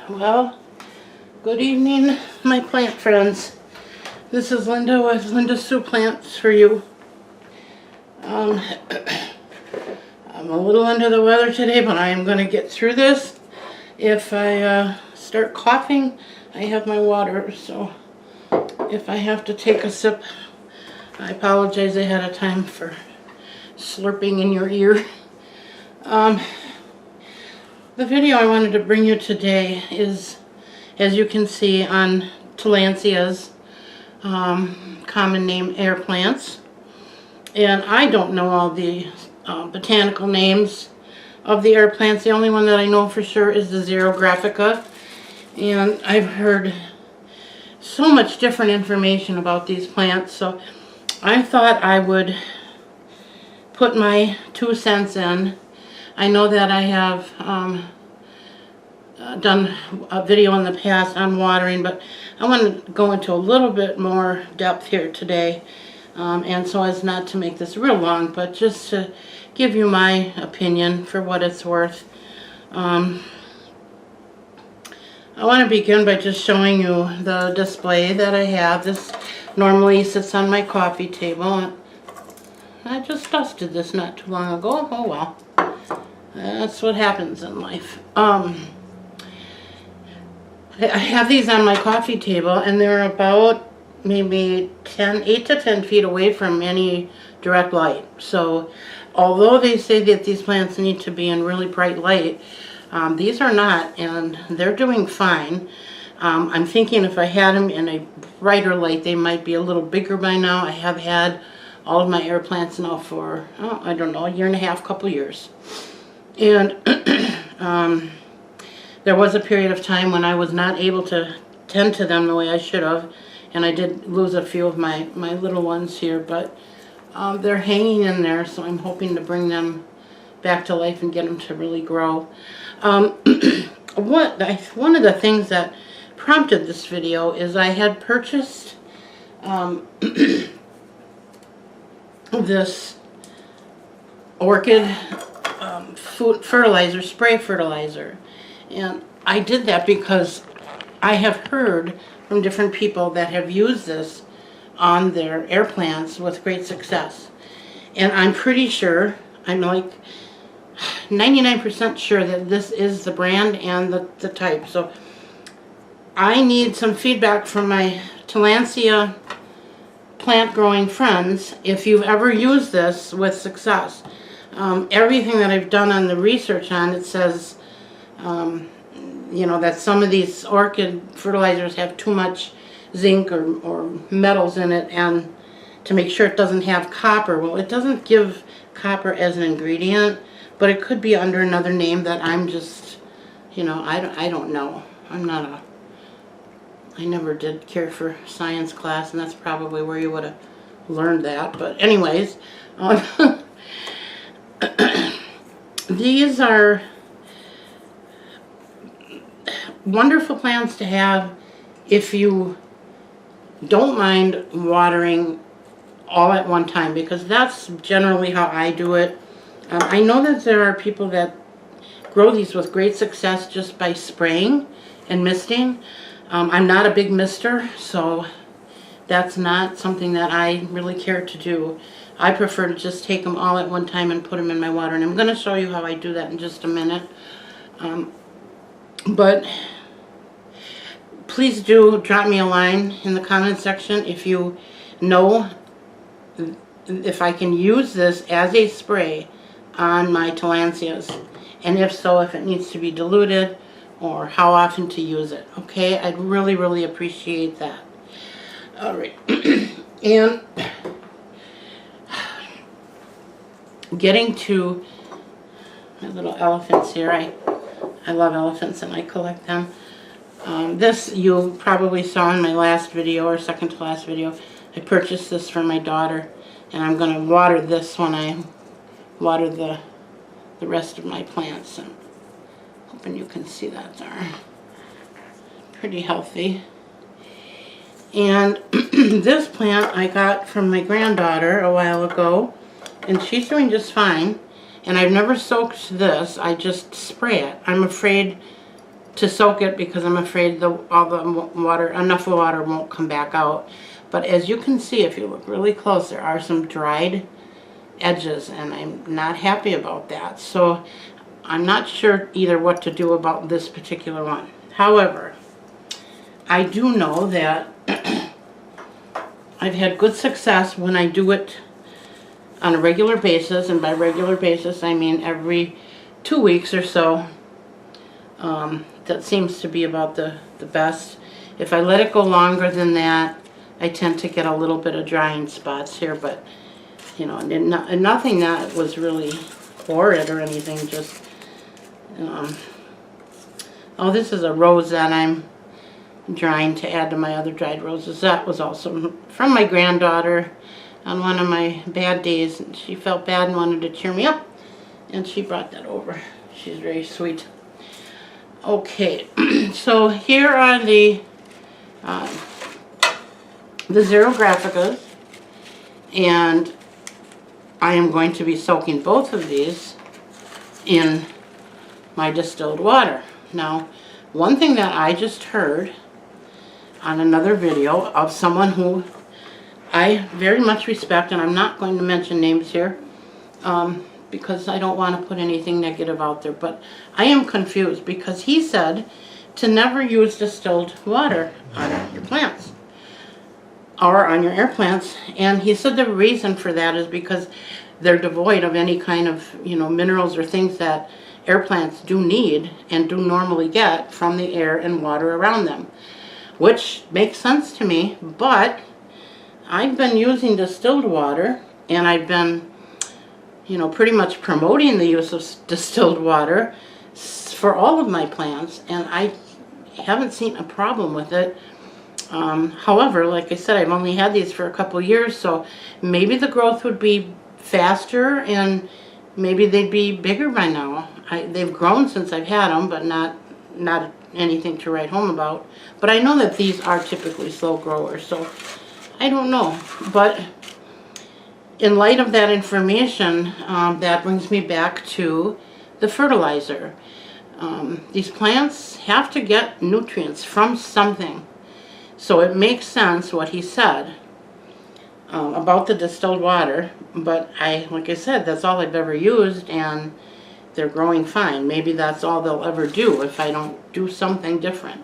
Well, good evening, my plant friends. This is Linda with Linda Sue Plants for you. I'm a little under the weather today, but I am going to get through this. If I start coughing, I have my water, so if I have to take a sip, I apologize ahead of time for slurping in your ear. The video I wanted to bring you today is, as you can see, on Tillandsia's common name air plants. And I don't know all the botanical names of the air plants. The only one that I know for sure is the Xerographica. And I've heard so much different information about these plants, so I thought I would put my 2 cents in. I know that I have done a video in the past on watering, but I want to go into a little bit more depth here today, and so as not to make this real long, but just to give you my opinion for what it's worth. I want to begin by just showing you the display that I have. This normally sits on my coffee table. I just dusted this not too long ago. Oh well. That's what happens in life. I have these on my coffee table, and they're about maybe 8 to 10 feet away from any direct light. So although they say that these plants need to be in really bright light, these are not, and they're doing fine. I'm thinking if I had them in a brighter light, they might be a little bigger by now. I have had all of my air plants now for, I don't know, a year and a half, couple years. And there was a period of time when I was not able to tend to them the way I should have, and I did lose a few of my little ones here, but they're hanging in there, so I'm hoping to bring them back to life and get them to really grow. One of the things that prompted this video is I had purchased this orchid fertilizer, spray fertilizer, and I did that because I have heard from different people that have used this on their air plants with great success, and I'm pretty sure, I'm like 99% sure that this is the brand and the type. So I need some feedback from my Tillandsia plant growing friends if you've ever used this with success. Everything that I've done on the research on it says, you know, that some of these orchid fertilizers have too much zinc or metals in it, and to make sure it doesn't have copper. Well, it doesn't give copper as an ingredient, but it could be under another name that I'm just, you know, I don't know. I never did care for science class, and that's probably where you would have learned that. But anyways, these are wonderful plants to have if you don't mind watering all at one time, because that's generally how I do it. I know that there are people that grow these with great success just by spraying and misting. I'm not a big mister, so that's not something that I really care to do. I prefer to just take them all at one time and put them in my water, and I'm going to show you how I do that in just a minute. But please do drop me a line in the comment section if you know if I can use this as a spray on my Tillandsias, and if so, if it needs to be diluted or how often to use it. Okay, I'd really appreciate that. Alright, and getting to my little elephants here. I love elephants and I collect them. This you probably saw in my last video, or second to last video. I purchased this for my daughter, and I'm going to water this when I water the rest of my plants. And hoping you can see that there. Pretty healthy. And this plant I got from my granddaughter a while ago, and she's doing just fine. And I've never soaked this, I just spray it. I'm afraid to soak it because I'm afraid all the water, enough water won't come back out. But as you can see, if you look really close, there are some dried edges, and I'm not happy about that. So I'm not sure either what to do about this particular one. However, I do know that I've had good success when I do it on a regular basis, and by regular basis I mean every 2 weeks or so. That seems to be about the best. If I let it go longer than that, I tend to get a little bit of drying spots here, but you know, and nothing that was really horrid or anything, just oh, this is a rose that I'm drying to add to my other dried roses. That was also from my granddaughter on one of my bad days. She felt bad and wanted to cheer me up, and she brought that over. She's very sweet. Okay, so here are the Xerographicas, and I am going to be soaking both of these in my distilled water. Now, one thing that I just heard on another video of someone who I very much respect, and I'm not going to mention names here because I don't want to put anything negative out there, but I am confused because he said to never use distilled water on your plants or on your air plants, and he said the reason for that is because they're devoid of any kind of, you know, minerals or things that air plants do need and do normally get from the air and water around them, which makes sense to me. But I've been using distilled water, and I've been, you know, pretty much promoting the use of distilled water for all of my plants, and I haven't seen a problem with it. However, like I said, I've only had these for a couple years, so maybe the growth would be faster and maybe they'd be bigger by now. They've grown since I've had them, but not anything to write home about. But I know that these are typically slow growers, so I don't know. But in light of that information, that brings me back to the fertilizer. These plants have to get nutrients from something. So it makes sense what he said about the distilled water, but like I said, that's all I've ever used, and they're growing fine. Maybe that's all they'll ever do if I don't do something different.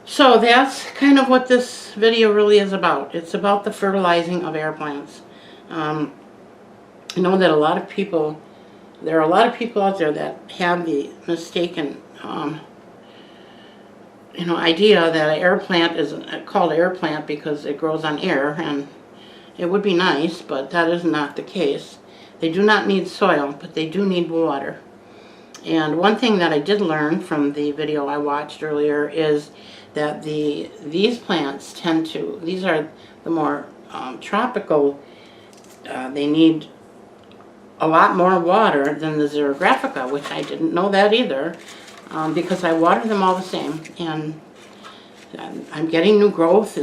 So that's kind of what this video really is about. It's about the fertilizing of air plants. I know that there are a lot of people out there that have the mistaken idea that an air plant is called air plant because it grows on air, and it would be nice, but that is not the case. They do not need soil, but they do need water. And one thing that I did learn from the video I watched earlier is that these plants these are the more tropical, they need a lot more water than the Xerographica, which I didn't know that either. Because I water them all the same, and I'm getting new growth.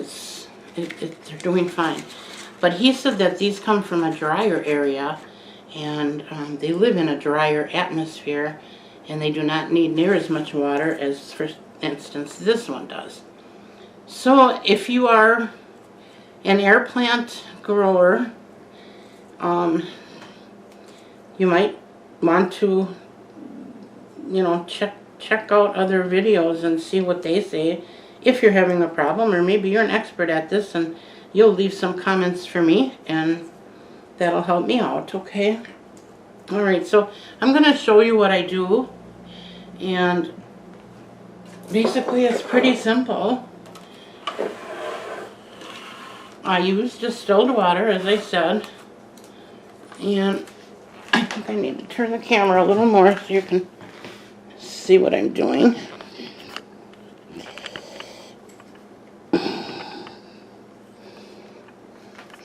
They're doing fine. But he said that these come from a drier area, and they live in a drier atmosphere, and they do not need near as much water as, for instance, this one does. So if you are an air plant grower, you might want to, check out other videos and see what they say if you're having a problem, or maybe you're an expert at this and you'll leave some comments for me and that'll help me out, okay? Alright, so I'm going to show you what I do, and basically it's pretty simple. I use distilled water, as I said, and I think I need to turn the camera a little more so you can see what I'm doing.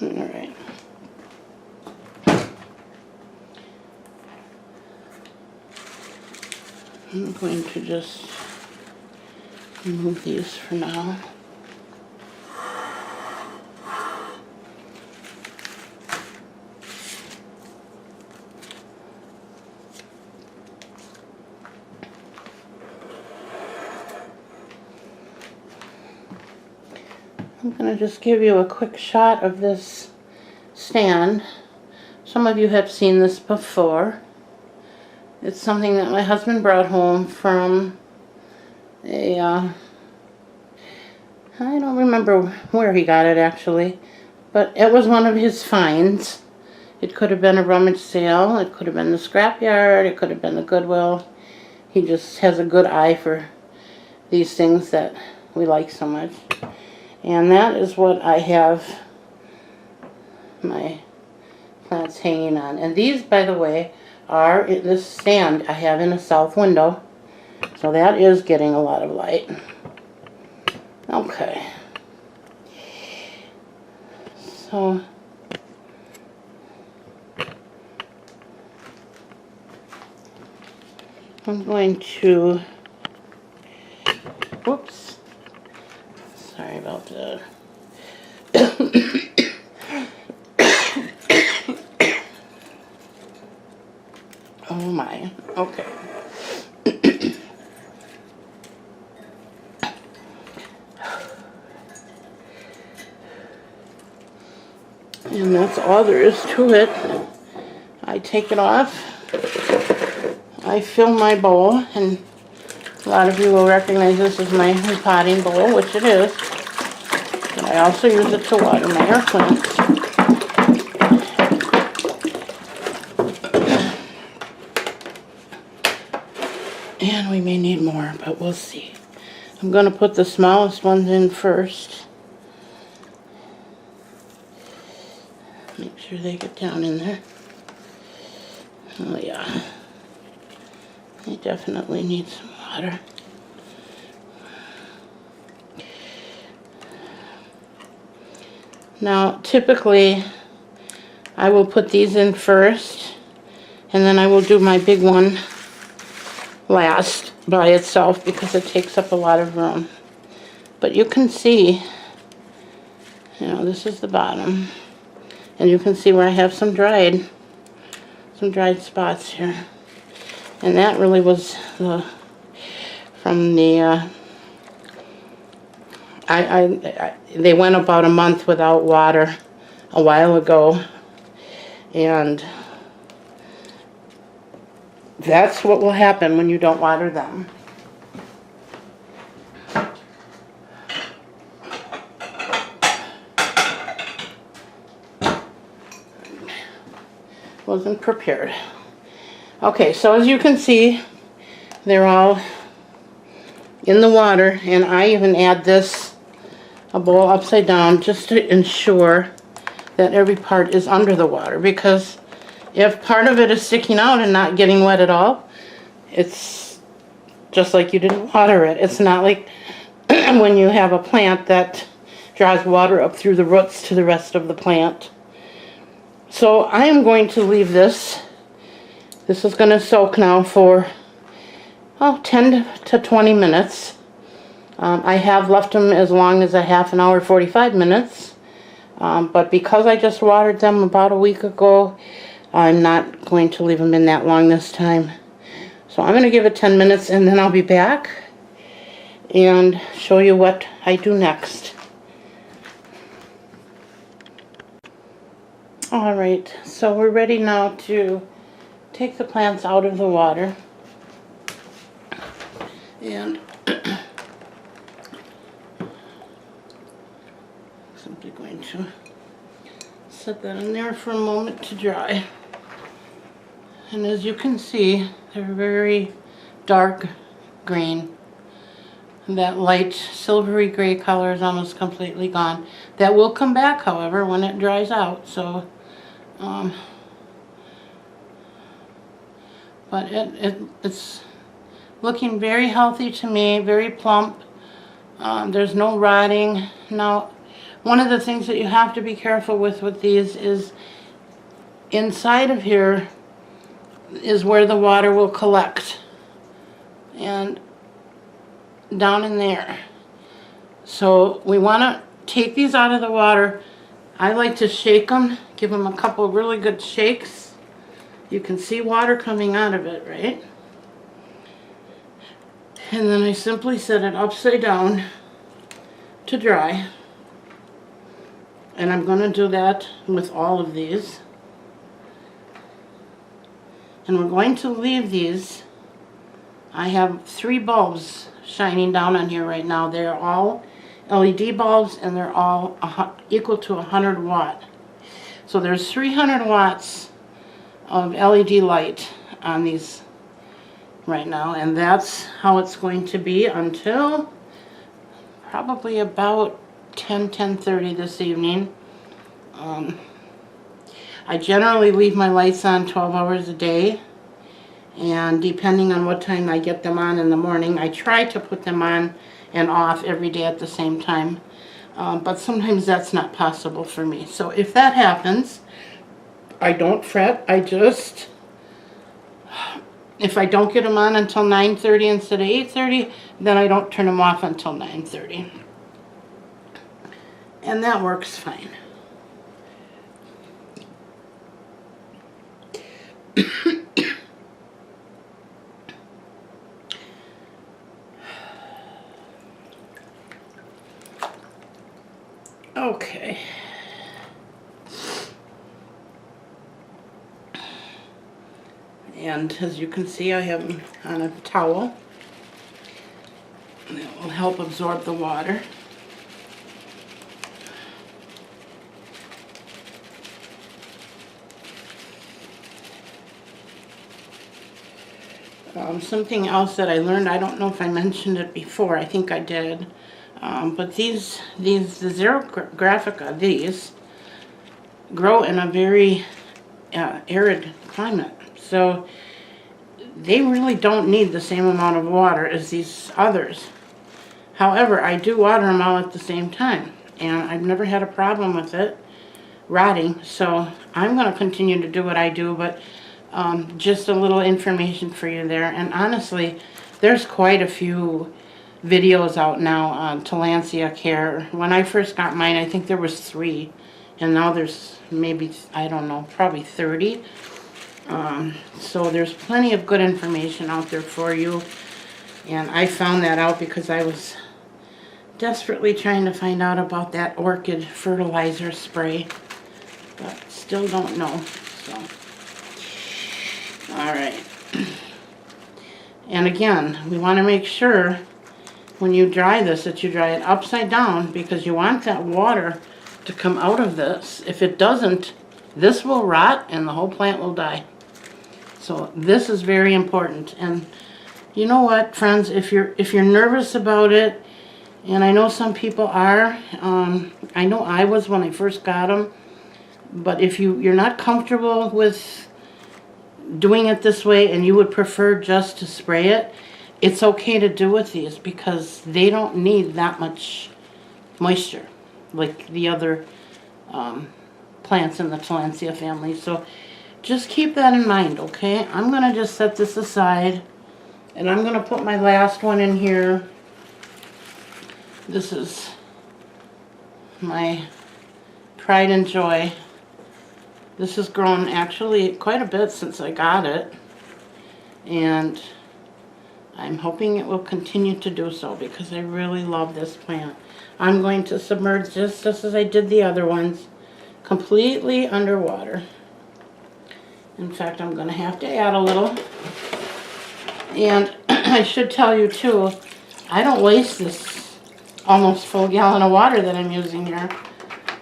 Alright. I'm going to just remove these for now. I'm going to just give you a quick shot of this stand. Some of you have seen this before. It's something that my husband brought home from a, I don't remember where he got it actually, but it was one of his finds. It could have been a rummage sale, it could have been the scrapyard, it could have been the Goodwill. He just has a good eye for these things that we like so much. And that is what I have my plants hanging on. And these, by the way, are this stand I have in a south window. So that is getting a lot of light. Okay. So I'm going to, whoops, sorry about that. Oh my, okay. And that's all there is to it. I take it off. I fill my bowl, and a lot of you will recognize this as my repotting bowl, which it is. But I also use it to water my air plants. And we may need more, but we'll see. I'm going to put the smallest ones in first. Make sure they get down in there. Oh yeah. They definitely need some water. Now, typically, I will put these in first, and then I will do my big one last by itself because it takes up a lot of room. But you can see, you know, this is the bottom, and you can see where I have some dried spots here. And that really was from the, they went about a month without water a while ago, and that's what will happen when you don't water them. Wasn't prepared. Okay, so as you can see, they're all in the water, and I even add this, a bowl upside down, just to ensure that every part is under the water, because if part of it is sticking out and not getting wet at all, it's just like you didn't water it. It's not like when you have a plant that draws water up through the roots to the rest of the plant. So I am going to leave this. This is going to soak now for 10 to 20 minutes. I have left them as long as a half an hour, 45 minutes. But because I just watered them about a week ago, I'm not going to leave them in that long this time. So I'm going to give it 10 minutes, and then I'll be back and show you what I do next. Alright, so we're ready now to take the plants out of the water. And simply going to set that in there for a moment to dry. And as you can see, they're very dark green. That light silvery gray color is almost completely gone. That will come back, however, when it dries out. So, but it's looking very healthy to me, very plump. There's no rotting. Now, one of the things that you have to be careful with these is inside of here is where the water will collect, and down in there. So we want to take these out of the water. I like to shake them, give them a couple of really good shakes. You can see water coming out of it, right? And then I simply set it upside down to dry. And I'm going to do that with all of these. And we're going to leave these. I have 3 bulbs shining down on here right now. They're all LED bulbs, and they're all equal to 100 watt. So there's 300 watts of LED light on these right now, and that's how it's going to be until probably about 10:30 this evening. I generally leave my lights on 12 hours a day, and depending on what time I get them on in the morning, I try to put them on and off every day at the same time, but sometimes that's not possible for me. So if that happens, I don't fret. I just, if I don't get them on until 9:30 instead of 8:30, then I don't turn them off until 9:30. And that works fine. Okay. And as you can see, I have them on a towel. That will help absorb the water. Something else that I learned, I don't know if I mentioned it before, I think I did, but the Zero Graphica, these grow in a very arid climate. So they really don't need the same amount of water as these others. However, I do water them all at the same time, and I've never had a problem with it rotting. So I'm going to continue to do what I do, but just a little information for you there. And honestly, there's quite a few videos out now on Tillandsia care. When I first got mine, I think there was 3, and now there's maybe, I don't know, probably 30. So there's plenty of good information out there for you, and I found that out because I was desperately trying to find out about that orchid fertilizer spray, but still don't know. So alright, and again, we want to make sure when you dry this that you dry it upside down, because you want that water to come out of this. If it doesn't, this will rot and the whole plant will die. So this is very important. And you know what, friends, if you're nervous about it, and I know some people are, I know I was when I first got them, but if you're not comfortable with doing it this way and you would prefer just to spray it, it's okay to do with these because they don't need that much moisture like the other plants in the Tillandsia family. So just keep that in mind, okay? I'm going to just set this aside, and I'm going to put my last one in here. This is my pride and joy. This has grown actually quite a bit since I got it, and I'm hoping it will continue to do so because I really love this plant. I'm going to submerge this just as I did the other ones, completely underwater. In fact, I'm going to have to add a little. And I should tell you too, I don't waste this almost full gallon of water that I'm using here.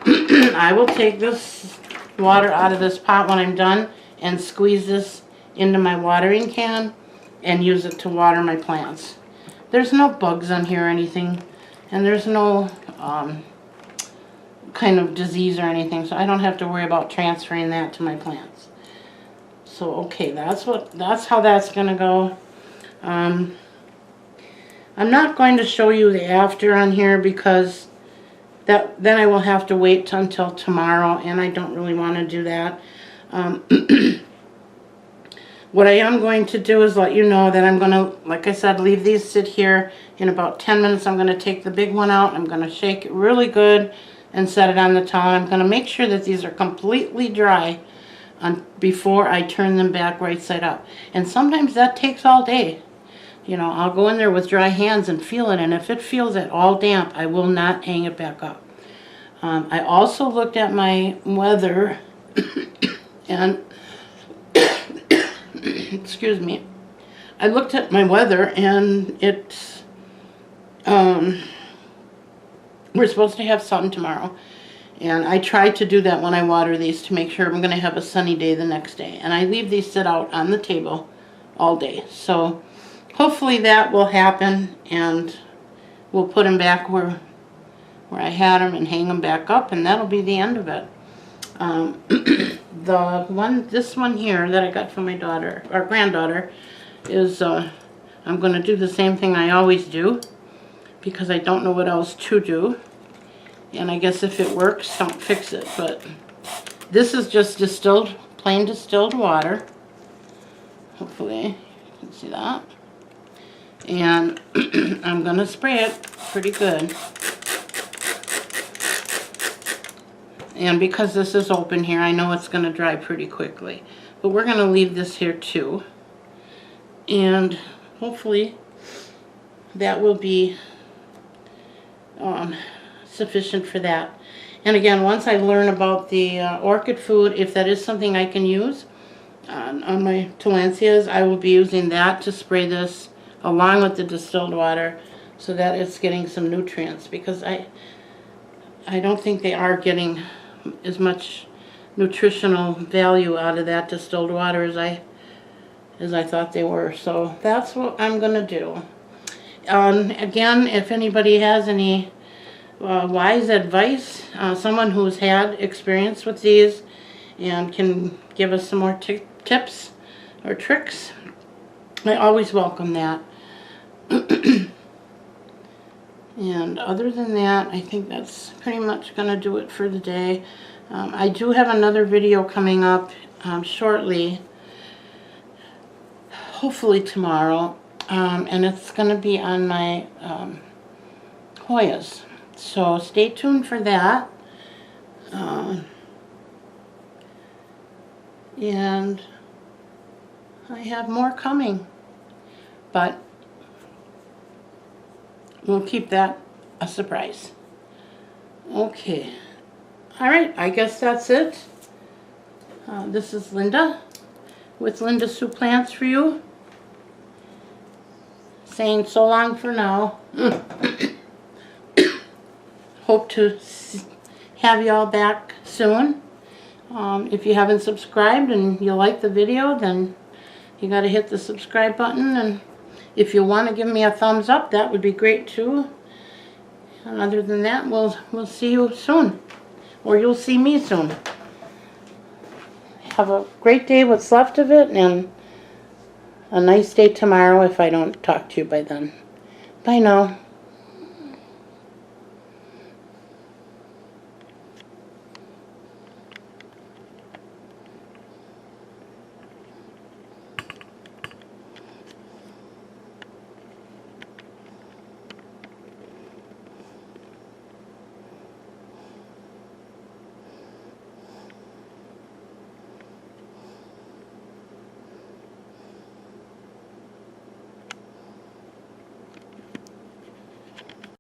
I will take this water out of this pot when I'm done and squeeze this into my watering can and use it to water my plants. There's no bugs on here or anything, and there's no kind of disease or anything, so I don't have to worry about transferring that to my plants. So okay, that's how that's gonna go. I'm not going to show you the after on here because then I will have to wait until tomorrow, and I don't really want to do that. What I am going to do is let you know that I'm going to, like I said, leave these sit here. In about 10 minutes, I'm going to take the big one out. I'm going to shake it really good and set it on the towel. I'm going to make sure that these are completely dry before I turn them back right side up. And sometimes that takes all day. You know, I'll go in there with dry hands and feel it, and if it feels at all damp, I will not hang it back up. I also looked at my weather and excuse me. I looked at my weather and it's we're supposed to have sun tomorrow. And I try to do that when I water these to make sure I'm going to have a sunny day the next day. And I leave these sit out on the table all day. So hopefully that will happen, and we'll put them back where I had them and hang them back up, and that'll be the end of it. This one here that I got from my daughter, our granddaughter, is I'm going to do the same thing I always do because I don't know what else to do. And I guess if it works, don't fix it. But this is just distilled, plain distilled water. Hopefully you can see that. And I'm going to spray it pretty good. And because this is open here, I know it's going to dry pretty quickly. But we're going to leave this here too. And hopefully that will be sufficient for that. And again, once I learn about the orchid food, if that is something I can use on my Tillandsias, I will be using that to spray this along with the distilled water so that it's getting some nutrients, because I don't think they are getting as much nutritional value out of that distilled water as I thought they were. So that's what I'm going to do. Again, if anybody has any wise advice, someone who's had experience with these and can give us some more tips or tricks, I always welcome that. And other than that, I think that's pretty much going to do it for the day. I do have another video coming up shortly, hopefully tomorrow, and it's going to be on my Hoyas. So stay tuned for that. And I have more coming, but we'll keep that a surprise. Okay. All right, I guess that's it. This is Linda with Linda Sue Plants for you, saying so long for now. Hope to have you all back soon. If you haven't subscribed and you like the video, then you got to hit the subscribe button. And if you want to give me a thumbs up, that would be great too. And other than that, we'll see you soon, or you'll see me soon. Have a great day, what's left of it, and a nice day tomorrow if I don't talk to you by then. Bye now.